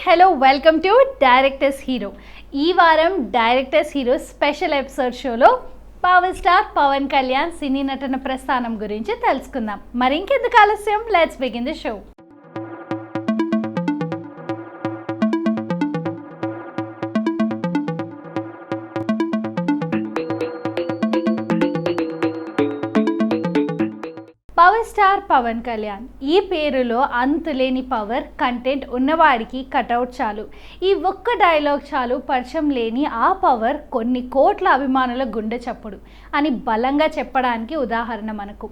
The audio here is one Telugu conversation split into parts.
Hello welcome to directors hero. ఈ వారం డైరెక్టర్స్ హీరో స్పెషల్ ఎపిసోడ్ షోలో పవర్ స్టార్ పవన్ కళ్యాణ్ సినీ నటన ప్రస్థానం గురించి తెలుసుకుందాం. మరి ఇంకెందుకు ఆలస్యం, let's begin the show. Power star Pawan Kalyan. ఈ పేరులో అంతులేని పవర్ కంటెంట్ ఉన్నవాడికి కటౌట్ చాలు. ఈ ఒక్క డైలాగ్ చాలు పరిచయం లేని ఆ పవర్ కొన్ని కోట్ల అభిమానుల గుండె చప్పుడు అని బలంగా చెప్పడానికి ఉదాహరణ మనకు.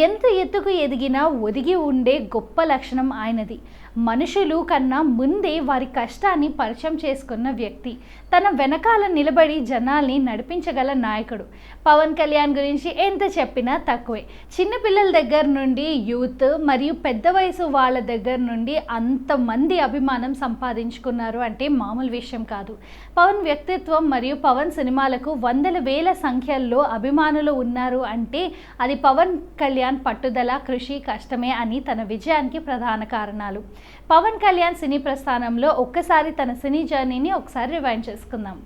ఎంత ఎత్తుకు ఎదిగినా ఒదిగి ఉండే గొప్ప లక్షణం ఆయనది. మనుషులు కన్నా ముందే వారి కష్టాన్ని పరిచయం చేసుకున్న వ్యక్తి. తన వెనకాల నిలబడి జనాల్ని నడిపించగల నాయకుడు. పవన్ కళ్యాణ్ గురించి ఎంత చెప్పినా తక్కువే. చిన్నపిల్లల దగ్గర నుండి యూత్ మరియు పెద్ద వయసు వాళ్ళ దగ్గర నుండి అంతమంది అభిమానం సంపాదించుకున్నారు అంటే మామూలు విషయం కాదు. పవన్ వ్యక్తిత్వం మరియు పవన్ సినిమాలకు వందల వేల సంఖ్యల్లో అభిమానులు ఉన్నారు అంటే అది పవన్ కళ్యాణ్ పట్టుదల, కృషి, కష్టమే అని తన విజయానికి ప్రధాన కారణాలు. పవన్ కళ్యాణ్ సినీ ప్రస్థానంలో ఒక్కసారి తన సినీ జర్నీని ఒకసారి రివైండ్ చేసుకుందాం.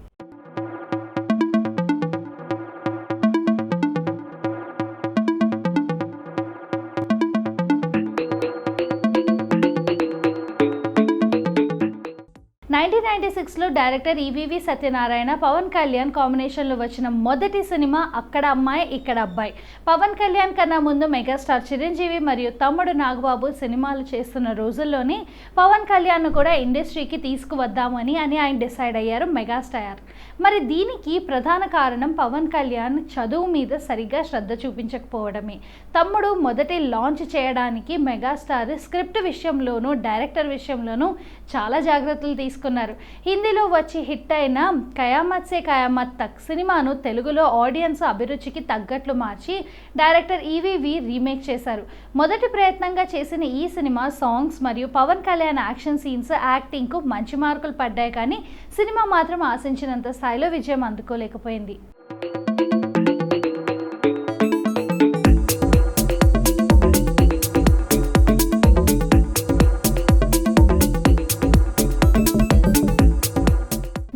నైన్టీన్ 96లో డైరెక్టర్ ఈవీవి సత్యనారాయణ పవన్ కళ్యాణ్ కాంబినేషన్లో వచ్చిన మొదటి సినిమా అక్కడ అమ్మాయి ఇక్కడ అబ్బాయి. పవన్ కళ్యాణ్ కన్నా ముందు మెగాస్టార్ చిరంజీవి మరియు తమ్ముడు నాగబాబు సినిమాలు చేస్తున్న రోజుల్లోనే పవన్ కళ్యాణ్ను కూడా ఇండస్ట్రీకి తీసుకువద్దామని ఆయన డిసైడ్ అయ్యారు మెగాస్టార్. మరి దీనికి ప్రధాన కారణం పవన్ కళ్యాణ్ చదువు మీద సరిగ్గా శ్రద్ధ చూపించకపోవడమే. తమ్ముడు మొదటి లాంచ్ చేయడానికి మెగాస్టార్ స్క్రిప్ట్ విషయంలోనూ డైరెక్టర్ విషయంలోనూ చాలా జాగ్రత్తలు తీసుకున్నారు. హిందీలో వచ్చి హిట్ అయిన కయామత్ సే కయామత్ తక్ సినిమాను తెలుగులో ఆడియన్స్ అభిరుచికి తగ్గట్లు మార్చి డైరెక్టర్ ఈవీవి రీమేక్ చేశారు. మొదటి ప్రయత్నంగా చేసిన ఈ సినిమా సాంగ్స్ మరియు పవన్ కళ్యాణ్ యాక్షన్ సీన్స్, యాక్టింగ్కు మంచి మార్కులు పడ్డాయి, కానీ సినిమా మాత్రం ఆశించినంత స్థాయిలో విజయం అందుకోలేకపోయింది.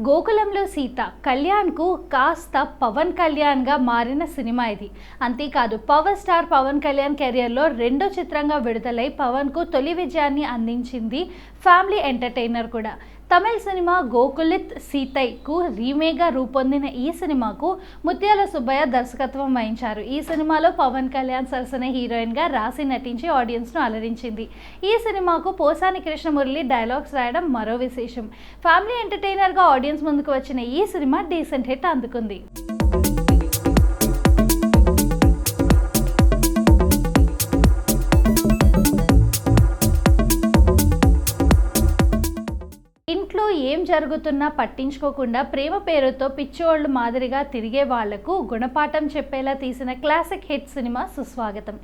గోకులంలో సీత కళ్యాణ్కు కాస్త పవన్ కళ్యాణ్గా మారిన సినిమా ఇది. అంతేకాదు పవర్ స్టార్ పవన్ కళ్యాణ్ కెరియర్లో రెండో చిత్రంగా విడుదలై పవన్కు తొలి విజయాన్ని అందించింది. ఫ్యామిలీ ఎంటర్టైనర్ కూడా. తమిళ సినిమా గోకులిత్ సీతైకు రీమేక్గా రూపొందిన ఈ సినిమాకు ముత్యాల సుబ్బయ్య దర్శకత్వం వహించారు. ఈ సినిమాలో పవన్ కళ్యాణ్ సరసన హీరోయిన్గా రాసి నటించి ఆడియన్స్ను అలరించింది. ఈ సినిమాకు పోసాని కృష్ణమురళి డైలాగ్స్ రాయడం మరో విశేషం. ఫ్యామిలీ ఎంటర్టైనర్గా ఆడియన్స్ ముందుకు వచ్చిన ఈ సినిమా డీసెంట్ హిట్ అందుకుంది. ఇంట్లో ఏం జరుగుతున్నా పట్టించుకోకుండా ప్రేమ పేరుతో పిచ్చోళ్ళు మాదిరిగా తిరిగే వాళ్లకు గుణపాఠం చెప్పేలా తీసిన క్లాసిక్ హిట్ సినిమా సుస్వాగతం.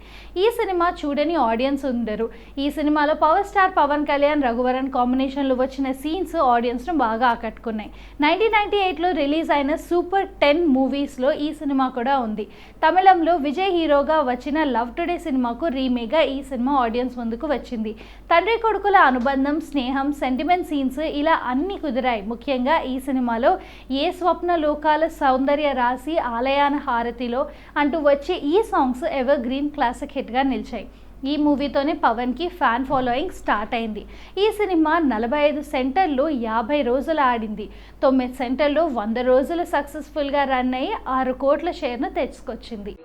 ఈ సినిమా చూడని ఆడియన్స్ ఉండరు. ఈ సినిమాలో పవర్ స్టార్ పవన్ కళ్యాణ్, రఘువరన్ కాంబినేషన్లో వచ్చిన సీన్స్ ఆడియన్స్ను బాగా ఆకట్టుకున్నాయి. 1998లో రిలీజ్ అయిన సూపర్ 10 మూవీస్లో ఈ సినిమా కూడా ఉంది. తమిళంలో విజయ్ హీరోగా వచ్చిన లవ్ టుడే సినిమాకు రీమేక్గా ఈ సినిమా ఆడియన్స్ ముందుకు వచ్చింది. తండ్రి కొడుకుల అనుబంధం, స్నేహం, సెంటిమెంట్ సీన్స్ ఇలా అన్ని కుదిరాయి. ముఖ్యంగా ఈ సినిమాలో ఏ స్వప్న లోకాల సౌందర్య రాసి ఆలయాన హారతిలో అంటూ వచ్చే ఈ సాంగ్స్ ఎవర్ గ్రీన్ క్లాసిక్ హిట్గా నిలిచాయి. ఈ మూవీతోనే పవన్కి ఫ్యాన్ ఫాలోయింగ్ స్టార్ట్ అయింది. ఈ సినిమా 45 సెంటర్లు 50 రోజులు ఆడింది. 9 సెంటర్లు 100 రోజులు సక్సెస్ఫుల్గా రన్ అయ్యి 6 కోట్ల షేర్ను తెచ్చుకొచ్చింది.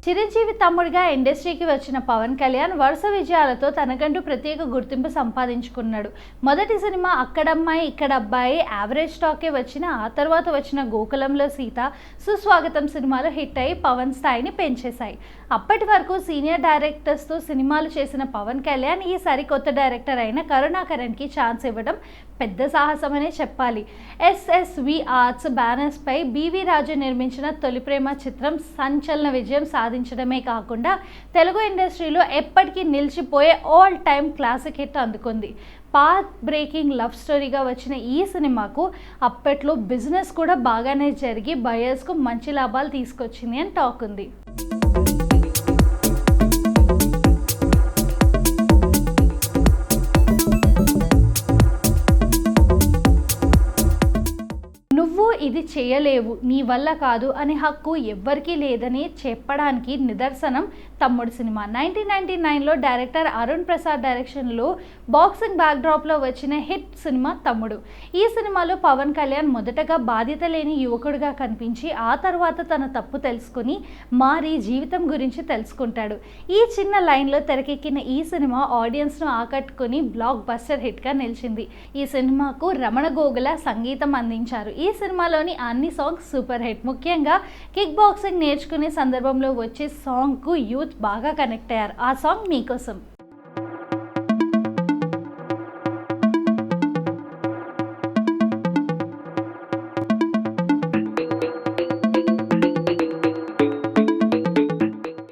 చిరంజీవి తమ్ముడిగా ఇండస్ట్రీకి వచ్చిన పవన్ కళ్యాణ్ వరుస విజయాలతో తనకంటూ ప్రత్యేక గుర్తింపు సంపాదించుకున్నాడు. మొదటి సినిమా అక్కడమ్మాయి ఇక్కడ అబ్బాయి యావరేజ్ టాకే వచ్చిన, ఆ తర్వాత వచ్చిన గోకులంలో సీత, సుస్వాగతం సినిమాలు హిట్ అయి పవన్ స్థాయిని పెంచేశాయి. అప్పటి వరకు సీనియర్ డైరెక్టర్స్తో సినిమాలు చేసిన పవన్ కళ్యాణ్ ఈసారి కొత్త డైరెక్టర్ అయిన కరుణాకరణ్కి ఛాన్స్ ఇవ్వడం పెద్ద సాహసమనే చెప్పాలి. ఎస్ఎస్వి ఆర్ట్స్ బ్యానర్స్పై బివి రాజు నిర్మించిన తొలి ప్రేమ చిత్రం సంచలన విజయం సాధించడమే మాత్రమే కాకుండా తెలుగు ఇండస్ట్రీలో ఎప్పటికీ నిలిచిపోయే ఆల్ టైమ్ క్లాసిక్ హిట్ అందుకుంది. పాత్ బ్రేకింగ్ లవ్ స్టోరీగా వచ్చిన ఈ సినిమాకు అప్పట్లో బిజినెస్ కూడా బాగానే జరిగి బయర్స్కు మంచి లాభాలు తీసుకొచ్చింది అని టాక్ ఉంది. నువ్వు ఇది చేయలేవు, నీ వల్ల కాదు అనే హక్కు ఎవ్వరికీ లేదని చెప్పడానికి నిదర్శనం తమ్ముడు సినిమా. 1999లో డైరెక్టర్ అరుణ్ ప్రసాద్ డైరెక్షన్లో బాక్సింగ్ బ్యాక్డ్రాప్లో వచ్చిన హిట్ సినిమా తమ్ముడు. ఈ సినిమాలో పవన్ కళ్యాణ్ మొదటగా బాధ్యత లేని యువకుడిగా కనిపించి ఆ తర్వాత తన తప్పు తెలుసుకుని మారి జీవితం గురించి తెలుసుకుంటాడు. ఈ చిన్న లైన్లో తెరకెక్కిన ఈ సినిమా ఆడియన్స్ను ఆకట్టుకుని బ్లాక్ బస్టర్ హిట్గా నిలిచింది. ఈ సినిమాకు రమణ గోగుల సంగీతం అందించారు. ఈ సినిమాలోని అన్ని సాంగ్స్ సూపర్ హిట్. ముఖ్యంగా కిక్ బాక్సింగ్ నేర్చుకునే సందర్భంలో వచ్చే సాంగ్కు యూత్ బాగా కనెక్ట్ అయ్యారు. ఆ సాంగ్ మీకోసం.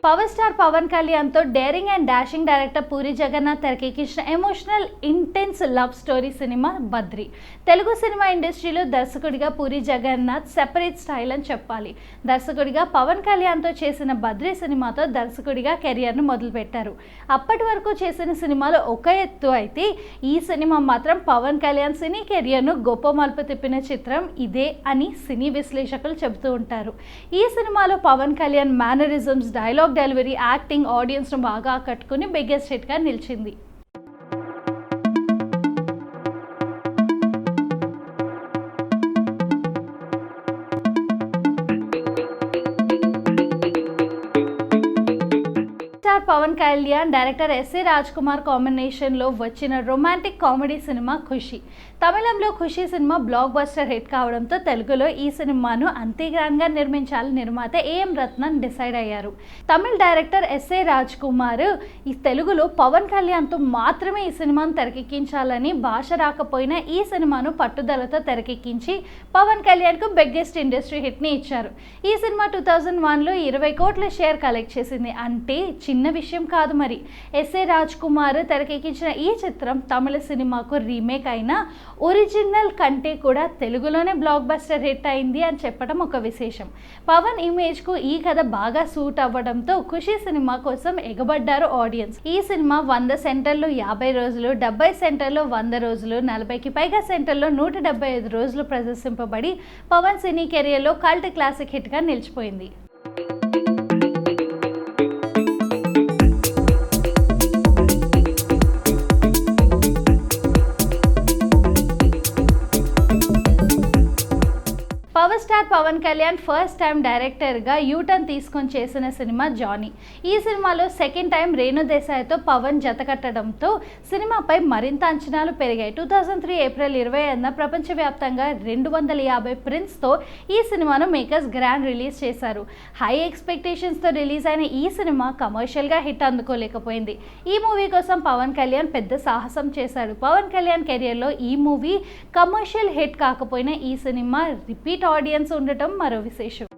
పవర్ స్టార్ పవన్ కళ్యాణ్తో daring and dashing director Puri Jagannadh తెరకెక్కించిన emotional intense love story cinema Badri. Telugu cinema ఇండస్ట్రీలో దర్శకుడిగా పూరి జగన్నాథ్ సెపరేట్ స్టైల్ అని చెప్పాలి. దర్శకుడిగా పవన్ కళ్యాణ్తో చేసిన బద్రి సినిమాతో దర్శకుడిగా కెరియర్ను మొదలుపెట్టారు. అప్పటి వరకు చేసిన సినిమాలు ఒక ఎత్తు అయితే ఈ సినిమా మాత్రం పవన్ కళ్యాణ్ సినీ కెరియర్ను గొప్ప మలుపు తిప్పిన చిత్రం ఇదే అని సినీ విశ్లేషకులు చెబుతూ ఉంటారు. ఈ సినిమాలో Pawan Kalyan mannerisms, dialogue delivery, acting ఆడియన్స్ను బాగా ఆకట్టుకుని బిగ్గెస్ట్ హిట్గా నిలిచింది. Star Pawan Kalyan director S A Raj Kumar కాంబినేషన్లో వచ్చిన రొమాంటిక్ కామెడీ సినిమా ఖుషి. తమిళంలో Kushi cinema blockbuster hit కావడంతో తెలుగులో ఈ సినిమాను అంతే గ్రాండ్గా నిర్మించాలని నిర్మాత ఏఎం రత్నన్ డిసైడ్ అయ్యారు. తమిళ డైరెక్టర్ ఎస్ఏ రాజ్ కుమార్ ఈ తెలుగులో పవన్ కళ్యాణ్తో మాత్రమే ఈ సినిమాను తెరకెక్కించాలని, భాష రాకపోయినా ఈ సినిమాను పట్టుదలతో తెరకెక్కించి పవన్ కళ్యాణ్కు బిగ్గెస్ట్ ఇండస్ట్రీ హిట్ని ఇచ్చారు. ఈ సినిమా 2001లో 20 కోట్ల షేర్ కలెక్ట్ చేసింది. అంటే చిన్న విషయం కాదు మరి. ఎస్ఏ రాజ్ కుమార్ తెరకెక్కించిన ఈ చిత్రం తమిళ సినిమాకు రీమేక్ అయిన ఒరిజినల్ కంటే కూడా తెలుగులోనే బ్లాక్ బస్టర్ హిట్ అయింది అని చెప్పడం ఒక విశేషం. పవన్ ఇమేజ్కు ఈ కథ బాగా సూట్ అవ్వడంతో ఖుషి సినిమా కోసం ఎగబడ్డారు ఆడియన్స్. ఈ సినిమా 100 సెంటర్లు 50 రోజులు, 70 సెంటర్లో 100 రోజులు, 40కి పైగా సెంటర్లో 175 రోజులు ప్రదర్శింపబడి పవన్ సినీ కెరియర్లో కల్ట్ క్లాసిక్ హిట్గా నిలిచిపోయింది. Power star Pawan Kalyan first time డైరెక్టర్గా యూటర్న్ తీసుకొని చేసిన సినిమా జానీ. ఈ సినిమాలో సెకండ్ టైం రేణు దేశాయ్తో పవన్ జతకట్టడంతో సినిమాపై మరింత అంచనాలు పెరిగాయి. 2003 ఏప్రిల్ 20న ప్రపంచవ్యాప్తంగా 250 ప్రింట్స్తో ఈ సినిమాను మేకర్స్ గ్రాండ్ రిలీజ్ చేశారు. హై ఎక్స్పెక్టేషన్స్తో రిలీజ్ అయిన ఈ సినిమా కమర్షియల్గా హిట్ అందుకోలేకపోయింది. ఈ మూవీ కోసం పవన్ కళ్యాణ్ పెద్ద సాహసం చేశాడు. పవన్ కళ్యాణ్ కెరియర్లో ఈ మూవీ కమర్షియల్ హిట్ కాకపోయినా ఈ సినిమా రిపీట్ ఆడియన్స్ ఉండటం మరో విశేషం.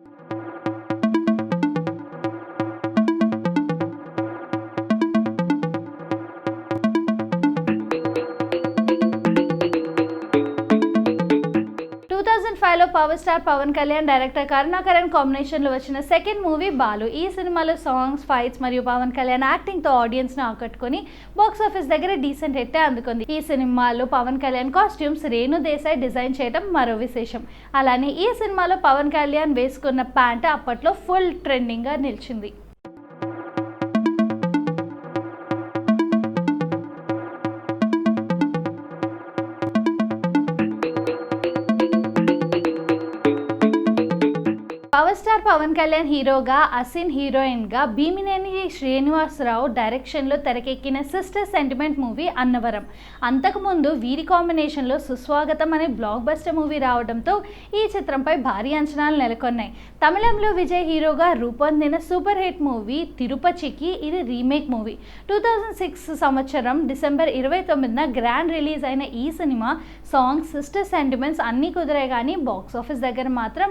లో power star Pawan Kalyan director Karunakaran కాంబినేషన్లో వచ్చిన సెకండ్ మూవీ బాలు. ఈ సినిమాలో సాంగ్స్, ఫైట్స్ మరియు పవన్ కళ్యాణ్ యాక్టింగ్తో ఆడియన్స్ను ఆకట్టుకుని బాక్స్ ఆఫీస్ దగ్గర డీసెంట్ హిట్ అందుకుంది. ఈ సినిమాలో పవన్ కళ్యాణ్ కాస్ట్యూమ్స్ రేణు దేశాయ్ డిజైన్ చేయడం మరో విశేషం. అలానే ఈ సినిమాలో పవన్ కళ్యాణ్ వేసుకున్న ప్యాంట్ అప్పట్లో ఫుల్ ట్రెండింగ్గా నిలిచింది. పవర్ స్టార్ పవన్ కళ్యాణ్ హీరోగా, అసిన్ హీరోయిన్గా భీమినేని శ్రీనివాసరావు డైరెక్షన్లో తెరకెక్కిన సిస్టర్ సెంటిమెంట్ మూవీ అన్నవరం. అంతకుముందు వీరి కాంబినేషన్లో సుస్వాగతం అనే బ్లాక్ బస్టర్ మూవీ రావడంతో ఈ చిత్రంపై భారీ అంచనాలు నెలకొన్నాయి. తమిళంలో విజయ్ హీరోగా రూపొందిన సూపర్ హిట్ మూవీ తిరుపతికి ఇది రీమేక్ మూవీ. 2006 సంవత్సరం డిసెంబర్ 29న గ్రాండ్ రిలీజ్ అయిన ఈ సినిమా సాంగ్స్, సిస్టర్ సెంటిమెంట్స్ అన్నీ కుదిరాయి కానీ బాక్స్ ఆఫీస్ దగ్గర మాత్రం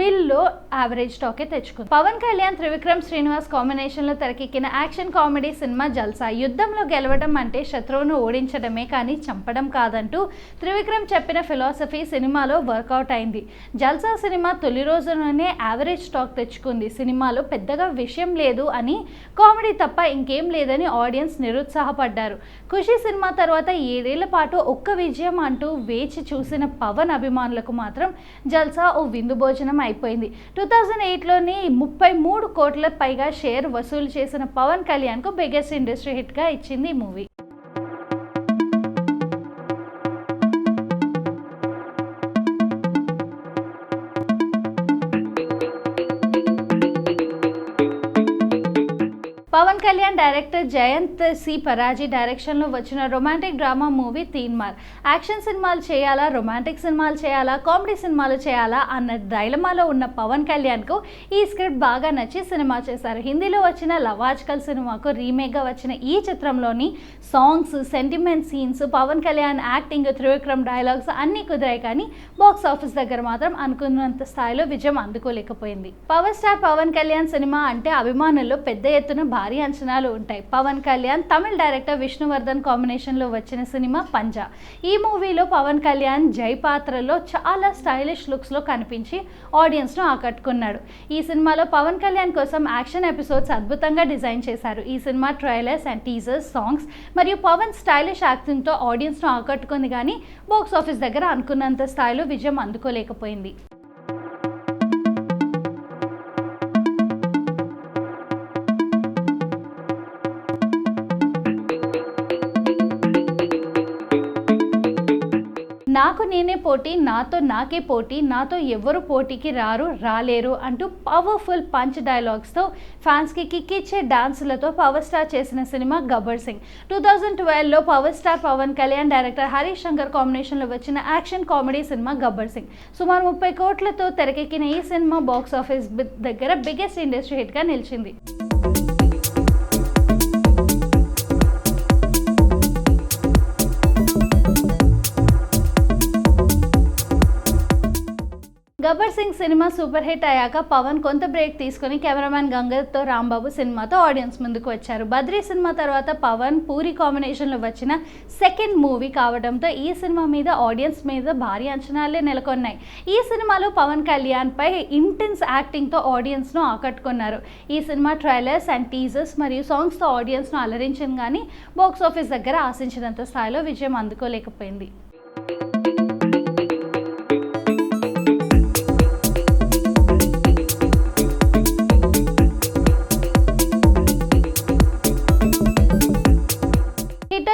బిల్లో యావరేజ్ టాకే తెచ్చుకుంది. పవన్ కళ్యాణ్ త్రివిక్రమ్ శ్రీనివాస్ కాంబినేషన్ లో తెరకెక్కిన యాక్షన్ కామెడీ సినిమా జల్సా. యుద్ధంలో గెలవడం అంటే శత్రువును ఓడించడమే కానీ చంపడం కాదంటూ త్రివిక్రమ్ చెప్పిన ఫిలాసఫీ సినిమాలో వర్కౌట్ అయింది. జల్సా సినిమా తొలి రోజులోనే యావరేజ్ టాక్ తెచ్చుకుంది. సినిమాలో పెద్దగా విషయం లేదు అని, కామెడీ తప్ప ఇంకేం లేదని ఆడియన్స్ నిరుత్సాహపడ్డారు. ఖుషి సినిమా తర్వాత 7 ఏళ్ల పాటు ఒక్క విజయం అంటూ వేచి చూసిన పవన్ అభిమానులకు మాత్రం జల్సా ఓ విందు భోజనం అయిపోయింది. 2008లోని 33 కోట్ల పైగా షేర్ వసూలు చేసిన పవన్ కళ్యాణ్ కు బిగ్గెస్ట్ ఇండస్ట్రీ హిట్ గా ఇచ్చింది ఈ movie. Pawan Kalyan director Jayant C Paranji డైరెక్షన్లో వచ్చిన romantic drama movie Teenmaar. Action సినిమాలు చేయాలా, రొమాంటిక్ సినిమాలు చేయాలా, కామెడీ సినిమాలు చేయాలా అన్న డైలమాలో ఉన్న పవన్ కళ్యాణ్కు ఈ స్క్రిప్ట్ బాగా నచ్చి సినిమా చేశారు. హిందీలో వచ్చిన లవ్ ఆజ్కల్ సినిమాకు రీమేక్గా వచ్చిన ఈ చిత్రంలోని songs, sentiment scenes, Pawan Kalyan acting, Trivikram dialogues అన్నీ కుదిరాయి కానీ బాక్స్ ఆఫీస్ దగ్గర మాత్రం అనుకున్నంత స్థాయిలో విజయం అందుకోలేకపోయింది. Power star Pawan Kalyan cinema అంటే అభిమానుల్లో పెద్ద ఎత్తున భారీ అంచనాలు ఉంటాయి. పవన్ కళ్యాణ్ తమిళ డైరెక్టర్ విష్ణువర్ధన్ కాంబినేషన్ లో వచ్చిన సినిమా పంజా. ఈ మూవీలో పవన్ కళ్యాణ్ జై పాత్రలో చాలా స్టైలిష్ లుక్స్ లో కనిపించి ఆడియన్స్ ను ఆకట్టుకున్నాడు. ఈ సినిమాలో పవన్ కళ్యాణ్ కోసం యాక్షన్ ఎపిసోడ్స్ అద్భుతంగా డిజైన్ చేశారు. ఈ cinema trailers and teasers, songs మరియు పవన్ స్టైలిష్ యాక్టింగ్ తో ఆడియన్స్ ను ఆకట్టుకుంది కానీ బాక్స్ ఆఫీస్ దగ్గర అనుకున్నంత స్థాయిలో విజయం అందుకోలేకపోయింది. నాకు నేనే పోటీ, నాతో నాకే పోటీ, నాతో ఎవరు పోటీకి రాలేరు అంటూ పవర్ఫుల్ పంచ్ డైలాగ్స్తో ఫ్యాన్స్కి కిక్కిచ్చే డాన్సులతో పవర్ స్టార్ చేసిన సినిమా గబ్బర్ సింగ్. 2012లో power star Pawan Kalyan director Harish Shankar కాంబినేషన్లో వచ్చిన action comedy cinema Gabbar Singh. సుమారు 30 కోట్లతో తెరకెక్కిన ఈ సినిమా బాక్స్ ఆఫీస్ దగ్గర బిగ్గెస్ట్ ఇండస్ట్రీ హిట్గా నిలిచింది. Gabbar Singh cinema super hit అయ్యాక పవన్ కొంత బ్రేక్ తీసుకుని కెమెరామ్యాన్ గంగతో రాంబాబు సినిమాతో ఆడియన్స్ ముందుకు వచ్చారు. బద్రీ సినిమా తర్వాత పవన్ పూరి కాంబినేషన్లో వచ్చిన సెకండ్ మూవీ కావడంతో ఈ సినిమా మీద ఆడియన్స్ మీద భారీ అంచనాలే నెలకొన్నాయి. ఈ సినిమాలో పవన్ కళ్యాణ్ పై ఇంటెన్స్ యాక్టింగ్తో ఆడియన్స్ను ఆకట్టుకున్నారు. ఈ సినిమా ట్రైలర్స్ అండ్ టీజర్స్ మరియు సాంగ్స్తో ఆడియన్స్ను అలరించింది కానీ బాక్స్ ఆఫీస్ దగ్గర ఆశించినంత స్థాయిలో విజయం అందుకోలేకపోయింది.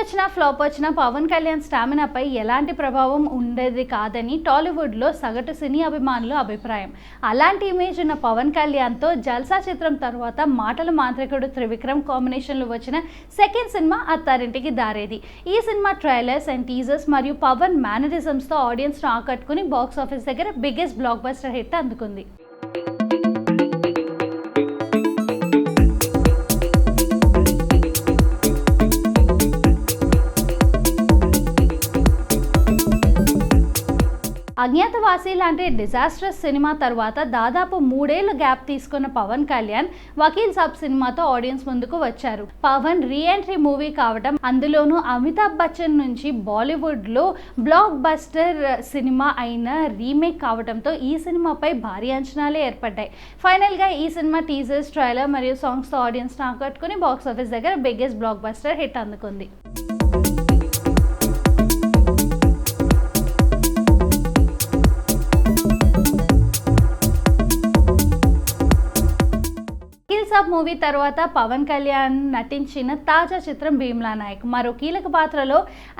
వచ్చినా ఫ్లాప్ వచ్చినా పవన్ కళ్యాణ్ స్టామినాపై ఎలాంటి ప్రభావం ఉండేది కాదని టాలీవుడ్లో సగటు సినీ అభిమానుల అభిప్రాయం. అలాంటి ఇమేజ్ ఉన్న పవన్ కళ్యాణ్తో జల్సా చిత్రం తర్వాత మాటల మాంత్రికుడు త్రివిక్రమ్ కాంబినేషన్లో వచ్చిన సెకండ్ సినిమా అత్తారింటికి దారేది. ఈ సినిమా ట్రైలర్స్ అండ్ టీజర్స్ మరియు పవన్ మేనరిజమ్స్తో ఆడియన్స్ను ఆకట్టుకుని బాక్స్ ఆఫీస్ దగ్గర బిగ్గెస్ట్ బ్లాక్ బస్టర్ హిట్ అందుకుంది. అజ్ఞాతవాసి లాంటి డిజాస్టర్స్ సినిమా తర్వాత దాదాపు 3 ఏళ్ల గ్యాప్ తీసుకున్న పవన్ కళ్యాణ్ వకీల్ సాబ్ సినిమాతో ఆడియన్స్ ముందుకు వచ్చారు. పవన్ రీ ఎంట్రీ మూవీ కావడం, అందులోనూ అమితాబ్ బచ్చన్ నుంచి బాలీవుడ్లో బ్లాక్ బస్టర్ సినిమా అయిన రీమేక్ కావడంతో ఈ సినిమాపై భారీ అంచనాలే ఏర్పడ్డాయి. ఫైనల్గా ఈ సినిమా టీజర్స్, ట్రైలర్ మరియు సాంగ్స్తో ఆడియన్స్ని ఆకట్టుకుని బాక్స్ ఆఫీస్ దగ్గర బిగ్గెస్ట్ బ్లాక్ బస్టర్ హిట్ అందుకుంది. సాబ్ మూవీ తర్వాత పవన్ కళ్యాణ్ నటించిన తాజా చిత్రం భీమ్లా నాయక్. మరో కీలక పాత్రలో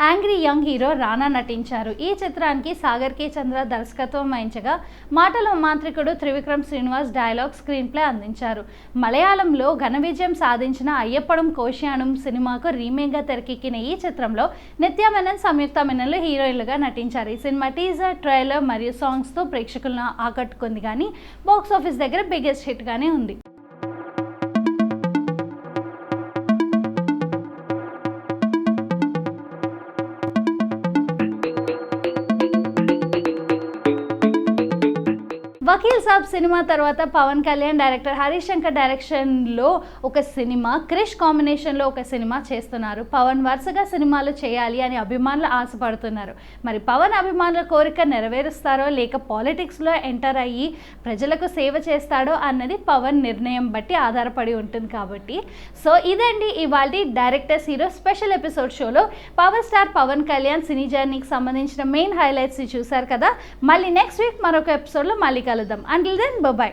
యాంగ్రీ యంగ్ హీరో రానా నటించారు. ఈ చిత్రానికి సాగర్ కే చంద్ర దర్శకత్వం వహించగా మాటల మాంత్రికుడు Trivikram Srinivas dialogue, screen play అందించారు. మలయాళంలో ఘన విజయం సాధించిన అయ్యప్పడం కోశ్యాణం సినిమాకు రీమేక్గా తెరకెక్కిన ఈ చిత్రంలో నిత్య మెనన్, సంయుక్త మెనన్లు హీరోయిన్లుగా నటించారు. ఈ సినిమా టీజర్, ట్రైలర్ మరియు సాంగ్స్తో ప్రేక్షకులను ఆకట్టుకుంది కానీ బాక్స్ ఆఫీస్ దగ్గర బిగ్గెస్ట్ హిట్గానే ఉంది. వకీల్ సాబ్ సినిమా తర్వాత పవన్ కళ్యాణ్ డైరెక్టర్ హరీష్ శంకర్ డైరెక్షన్లో ఒక సినిమా, క్రిష్ కాంబినేషన్లో ఒక సినిమా చేస్తున్నారు. పవన్ వరుసగా సినిమాలు చేయాలి అని అభిమానులు ఆశపడుతున్నారు. మరి పవన్ అభిమానుల కోరిక నెరవేరుస్తారో లేక పాలిటిక్స్లో ఎంటర్ అయ్యి ప్రజలకు సేవ చేస్తాడో అన్నది పవన్ నిర్ణయం బట్టి ఆధారపడి ఉంటుంది కాబట్టి. సో ఇదండి ఇవాళ డైరెక్టర్స్ హీరో స్పెషల్ ఎపిసోడ్ షోలో పవర్ స్టార్ పవన్ కళ్యాణ్ సినీ జర్నీకి సంబంధించిన మెయిన్ హైలైట్స్ చూశారు కదా. మళ్ళీ నెక్స్ట్ వీక్ మరొక ఎపిసోడ్లో మళ్ళీ కలుద్దాం. Until then bye.